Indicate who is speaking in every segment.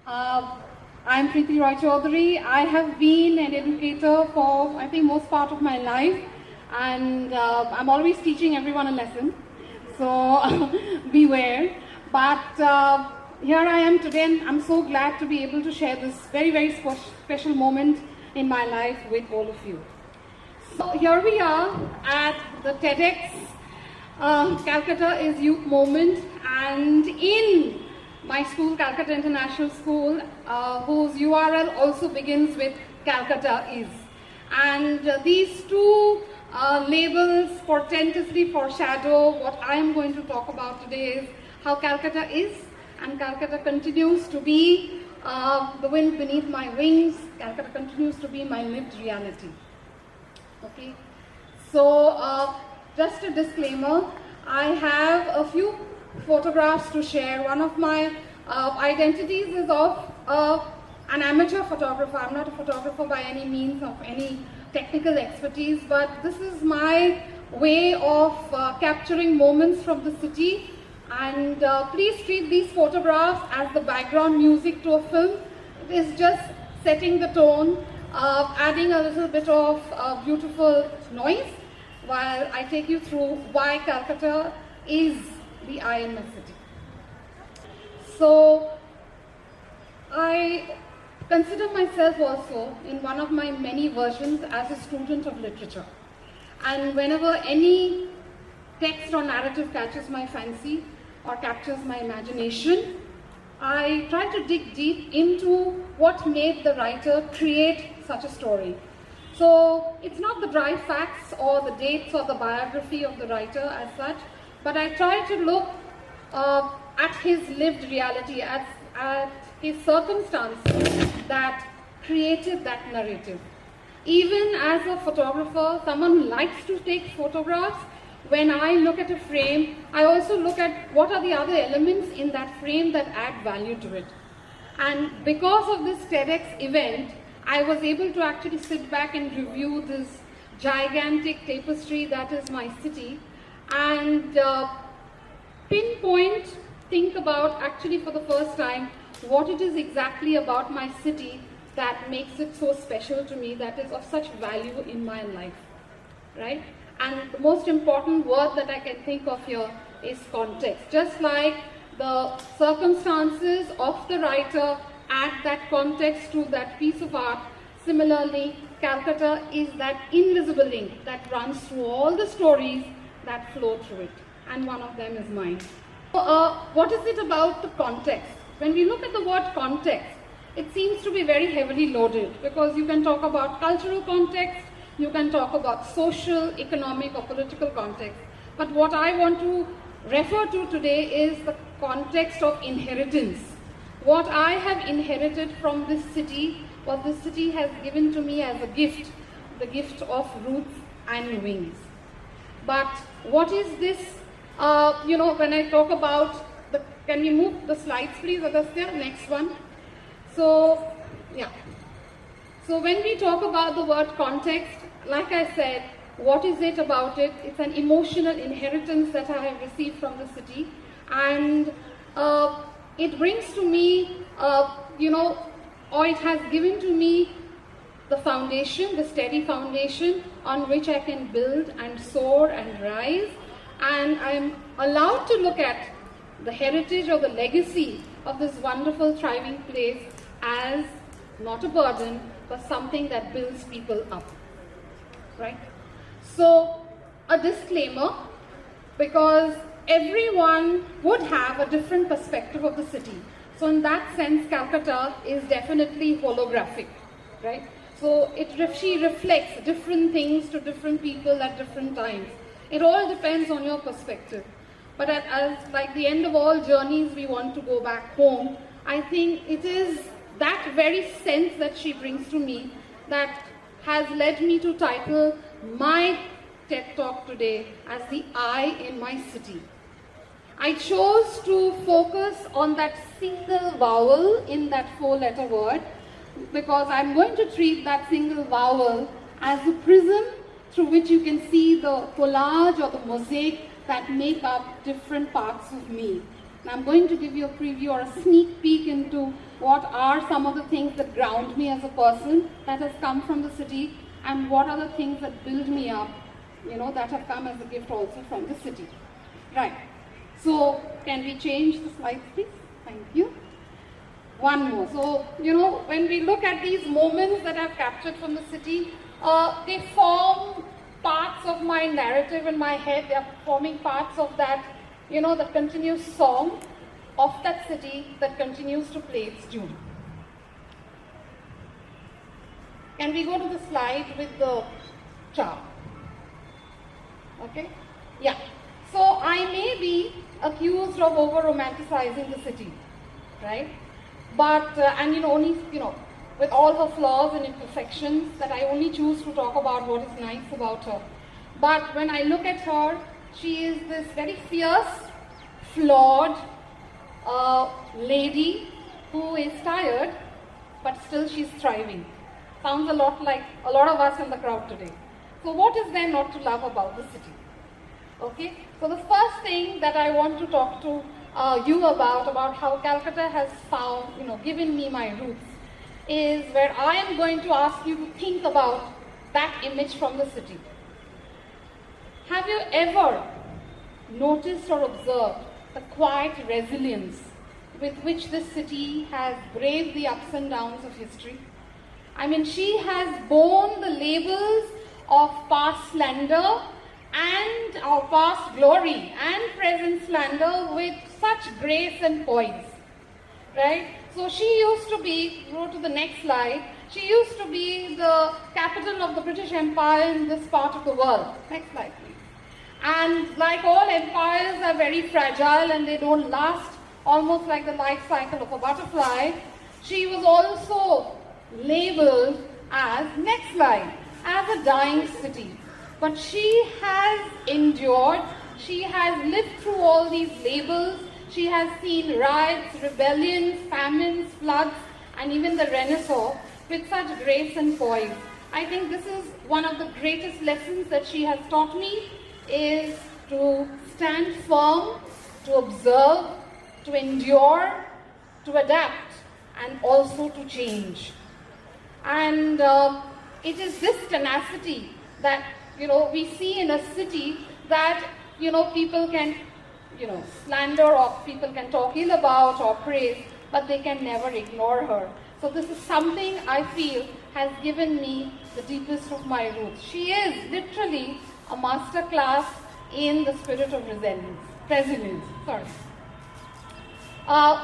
Speaker 1: Uh, I'm Preeti Roychoudhury. I have been an educator for, I think, most part of my life, and I'm always teaching everyone a lesson, so beware. But here I am today, and I'm so glad to be able to share this very, very special moment in my life with all of you. So here we are at the TEDx Calcutta is Youth Moment, and in my school, Calcutta International School, whose URL also begins with Calcutta is. And these two labels portentously foreshadow what I am going to talk about today is how Calcutta is, and Calcutta continues to be the wind beneath my wings. Calcutta continues to be my lived reality. Okay, so just a disclaimer, I have a few photographs to share. One of my identities is of an amateur photographer. I'm not a photographer by any means of any technical expertise, but this is my way of capturing moments from the city. And please treat these photographs as the background music to a film. It is just setting the tone, adding a little bit of beautiful noise while I take you through why Calcutta is the eye in my city. So I consider myself also in one of my many versions as a student of literature. And whenever any text or narrative catches my fancy or captures my imagination, I try to dig deep into what made the writer create such a story. So it's not the dry facts or the dates or the biography of the writer as such, but I try to look at his lived reality, at his circumstances that created that narrative. Even as a photographer, someone who likes to take photographs, when I look at a frame, I also look at what are the other elements in that frame that add value to it. And because of this TEDx event, I was able to actually sit back and review this gigantic tapestry that is my city and pinpoint, think about actually for the first time what it is exactly about my city that makes it so special to me, that is of such value in my life, right? And the most important word that I can think of here is context. Just like the circumstances of the writer add that context to that piece of art, similarly, Calcutta is that invisible ink that runs through all the stories that flow through it. And one of them is mine. So, what is it about the context? When we look at the word context, it seems to be very heavily loaded because you can talk about cultural context, you can talk about social, economic or political context. But what I want to refer to today is the context of inheritance. What I have inherited from this city, what this city has given to me as a gift, the gift of roots and wings. But what is this, when I talk about can we move the slides please, Agastya, next one. So, yeah. So when we talk about the word context, like I said, what is it about it? It's an emotional inheritance that I have received from the city. And it brings to me, or it has given to me the foundation, the steady foundation on which I can build and soar and rise. And I'm allowed to look at the heritage or the legacy of this wonderful, thriving place as not a burden, but something that builds people up, right? So, a disclaimer, because everyone would have a different perspective of the city. So in that sense, Calcutta is definitely holographic, right? So she reflects different things to different people at different times. It all depends on your perspective. But as like the end of all journeys, we want to go back home. I think it is that very sense that she brings to me that has led me to title my TED Talk today as the eye in my city. I chose to focus on that single vowel in that 4-letter word because I'm going to treat that single vowel as the prism through which you can see the collage or the mosaic that make up different parts of me. And I'm going to give you a preview or a sneak peek into what are some of the things that ground me as a person that has come from the city, and what are the things that build me up, that have come as a gift also from the city. Right. So, can we change the slides, please? Thank you. One more. So, when we look at these moments that I've captured from the city, they form parts of my narrative in my head. They are forming parts of that, the continuous song of that city that continues to play its tune. Can we go to the slide with the chart? Okay? Yeah. So I may be accused of over-romanticizing the city, right? But, with all her flaws and imperfections, that I only choose to talk about what is nice about her. But when I look at her, she is this very fierce, flawed lady who is tired, but still she's thriving. Sounds a lot like a lot of us in the crowd today. So what is there not to love about the city? Okay, so the first thing that I want to talk to you about how Calcutta has found, given me my roots, is where I am going to ask you to think about that image from the city. Have you ever noticed or observed the quiet resilience with which this city has braved the ups and downs of history? I mean, she has borne the labels of past splendor and our past glory and present slander with such grace and poise, right? So she used to be, go to the next slide, she used to be the capital of the British Empire in this part of the world. Next slide, please. And like all empires are very fragile and they don't last, almost like the life cycle of a butterfly, she was also labeled as, next slide, as a dying city. But she has endured, she has lived through all these labels, she has seen riots, rebellions, famines, floods, and even the Renaissance with such grace and poise. I think this is one of the greatest lessons that she has taught me, is to stand firm, to observe, to endure, to adapt, and also to change. And it is this tenacity that we see in a city that, people can, slander, or people can talk ill about or praise, but they can never ignore her. So this is something I feel has given me the deepest of my roots. She is literally a master class in the spirit of resilience.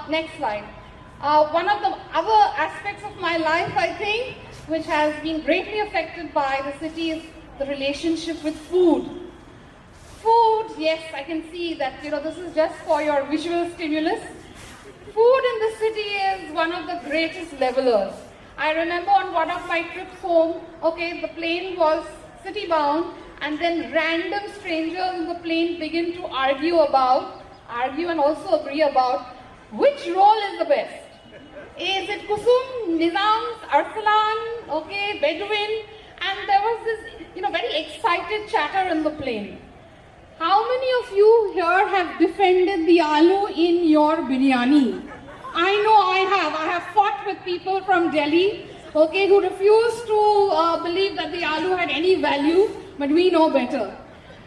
Speaker 1: Next slide. One of the other aspects of my life, I think, which has been greatly affected by the city is the relationship with food. Food, yes, I can see that, this is just for your visual stimulus. Food in the city is one of the greatest levelers. I remember on one of my trips home, the plane was city-bound, and then random strangers in the plane begin to argue and also agree about which roll is the best. Is it Kusum, Nizam's, Arsalan, Bedouin? And there was this, very excited chatter in the plane. How many of you here have defended the aloo in your biryani? I know I have. I have fought with people from Delhi, who refused to believe that the aloo had any value, but we know better.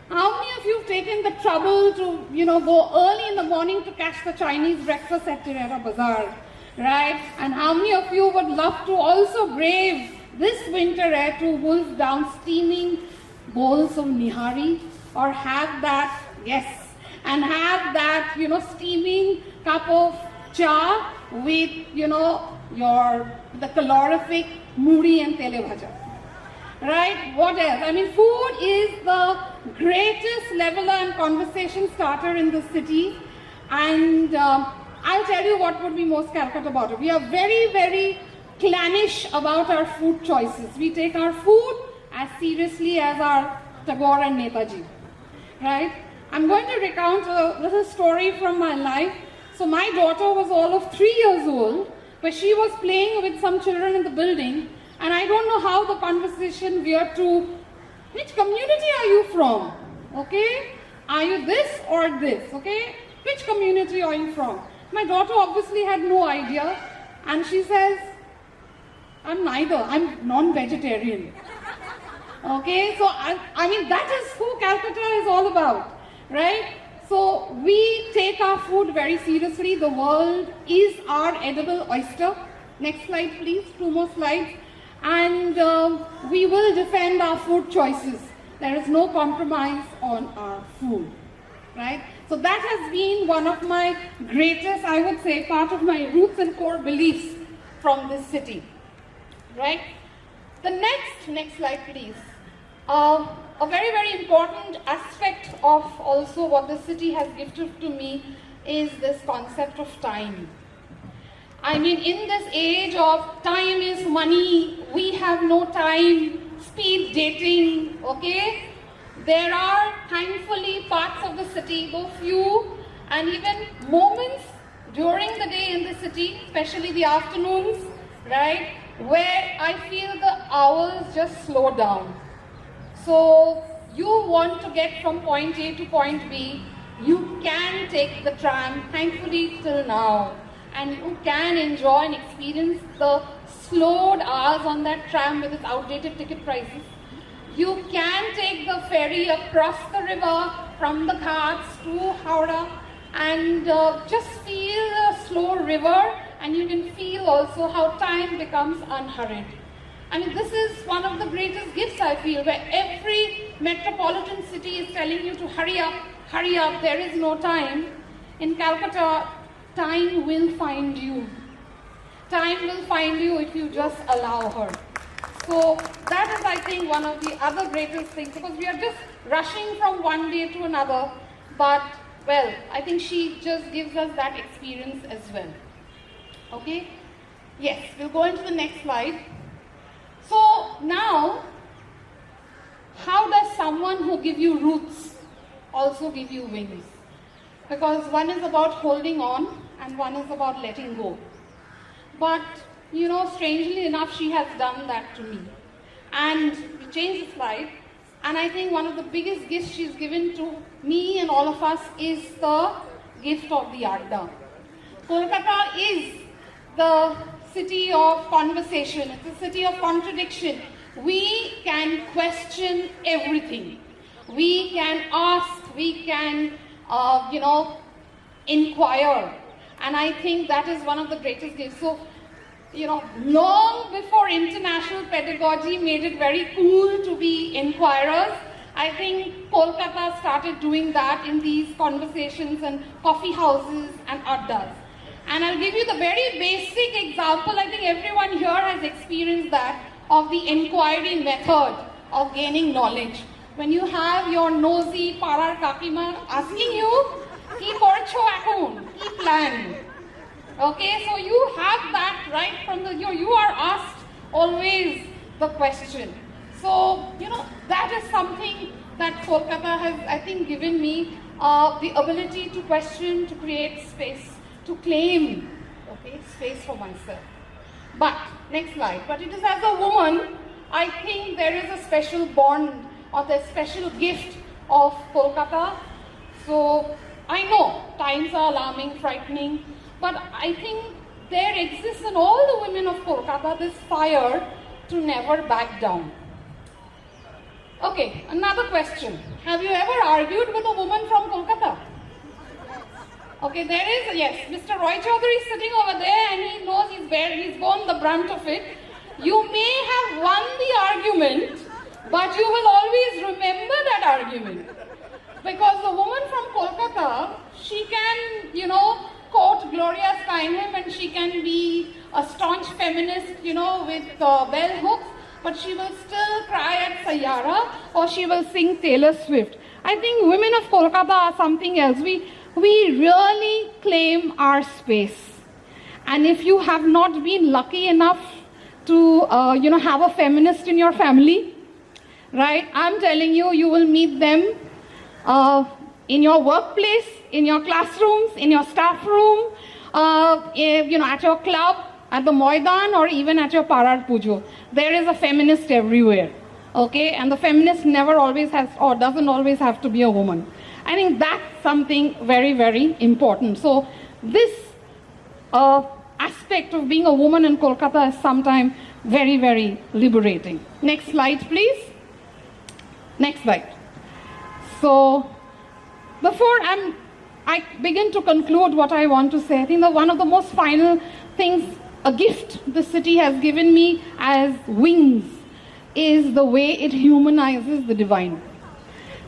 Speaker 1: How many of you have taken the trouble to, go early in the morning to catch the Chinese breakfast at Tirera Bazaar, right? And how many of you would love to also brave this winter air to wolf down steaming bowls of nihari, or have that, and have that, steaming cup of cha with, the calorific muri and tele bhaja. Right? What else? I mean, food is the greatest leveler and conversation starter in the city. And I'll tell you what would be most Calcutta about it. We are very, very clannish about our food choices. We take our food as seriously as our Tagore and Netaji. Right? I'm going to recount a little story from my life. So my daughter was all of 3 years old, but she was playing with some children in the building, and I don't know how the conversation veered to, which community are you from? Are you this or this? which community are you from? My daughter obviously had no idea, and she says, I'm neither, I'm non-vegetarian. Okay, so I mean, that is who Calcutta is all about, right? So we take our food very seriously. The world is our edible oyster. Next slide, please, 2 more slides. And we will defend our food choices. There is no compromise on our food, right? So that has been one of my greatest, I would say, part of my roots and core beliefs from this city, right? The next slide, please. A very, very important aspect of also what the city has gifted to me is this concept of time. I mean, in this age of time is money, we have no time, speed dating, okay? There are thankfully parts of the city, though few, and even moments during the day in the city, especially the afternoons, right, where I feel the hours just slow down. So you want to get from point A to point B, you can take the tram, thankfully till now, and you can enjoy and experience the slowed hours on that tram with its outdated ticket prices. You can take the ferry across the river from the ghats to Howrah and just feel the slow river, and you can feel also how time becomes unhurried. I mean, this is one of the greatest gifts I feel, where every metropolitan city is telling you to hurry up, there is no time. In Calcutta, time will find you. Time will find you if you just allow her. So that is, I think, one of the other greatest things, because we are just rushing from one day to another, but, well, I think she just gives us that experience as well. Okay? Yes, we'll go into the next slide. So now, how does someone who gives you roots also give you wings? Because one is about holding on and one is about letting go. But, you know, strangely enough, she has done that to me. And we change the slide. And I think one of the biggest gifts she's given to me and all of us is the gift of the Adda. Kolkata is the city of conversation. It's a city of contradiction. We can question everything. We can ask, we can, inquire. And I think that is one of the greatest gifts. So, you know, long before international pedagogy made it very cool to be inquirers, I think Kolkata started doing that in these conversations and coffee houses and addas. And I'll give you the very basic example. I think everyone here has experienced that, of the inquiry method of gaining knowledge. When you have your nosy parar kakima asking you, ki korcho ekon, ki plan. Okay, so you have that right from the, you are asked always the question. So, you know, that is something that Kolkata has, I think, given me the ability to question, to create space, to claim, okay, space for myself. But, next slide. But it is as a woman, I think there is a special bond or the special gift of Kolkata. So, I know times are alarming, frightening, but I think there exists in all the women of Kolkata this fire to never back down. Okay, another question. Have you ever argued with a woman from Kolkata? Okay, there is, yes, Mr. Roychoudhury is sitting over there and he knows he's borne the brunt of it. You may have won the argument, but you will always remember that argument. Because the woman from Kolkata, she can, you know, quote Gloria Steinem, and she can be a staunch feminist, you know, with bell hooks, but she will still cry at Sayara or she will sing Taylor Swift. I think women of Kolkata are something else. We really claim our space. And if you have not been lucky enough to, have a feminist in your family, right, I'm telling you, you will meet them in your workplace, in your classrooms, in your staff room, at your club, at the Moidan, or even at your Parar Pujo. There is a feminist everywhere, okay? And the feminist never always has, or doesn't always have to be a woman. I think that's something very, very important. So this aspect of being a woman in Kolkata is sometimes very, very liberating. Next slide, please. Next slide. So before I begin to conclude what I want to say, I think that one of the most final things, a gift the city has given me as wings, is the way it humanizes the divine,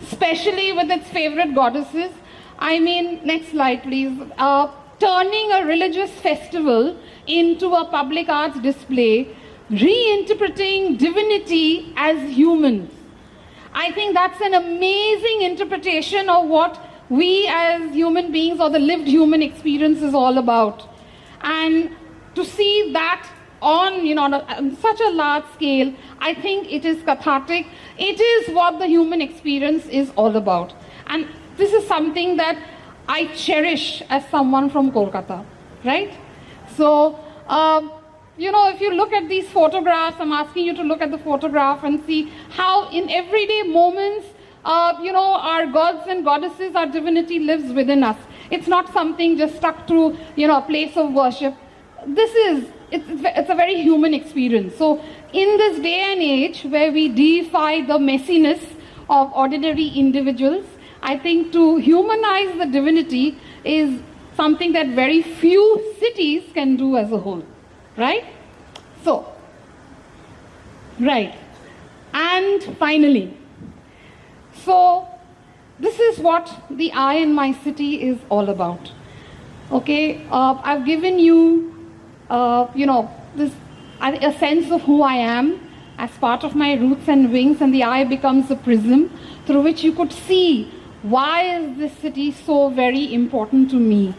Speaker 1: especially with its favorite goddesses. I mean, next slide please. Turning a religious festival into a public arts display, reinterpreting divinity as humans. I think that's an amazing interpretation of what we as human beings, or the lived human experience, is all about. And to see that on such a large scale, I think it is cathartic. It is what the human experience is all about. And this is something that I cherish as someone from Kolkata, right? So, if you look at these photographs, I'm asking you to look at the photograph and see how in everyday moments, our gods and goddesses, our divinity lives within us. It's not something just stuck to, a place of worship. It's a very human experience. So in this day and age where we deify the messiness of ordinary individuals, I think to humanize the divinity is something that very few cities can do as a whole, right? So, right. And finally, so this is what the I in my city is all about. Okay, I've given you, a sense of who I am as part of my roots and wings, and the I becomes a prism through which you could see why is this city so very important to me.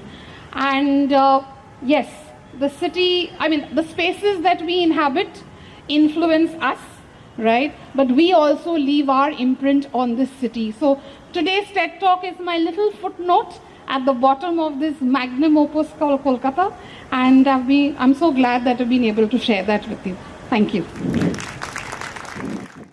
Speaker 1: And yes, the city, the spaces that we inhabit influence us, right? But we also leave our imprint on this city. So today's TED Talk is my little footnote at the bottom of this magnum opus called Kolkata, and I'm so glad that I've been able to share that with you. Thank you.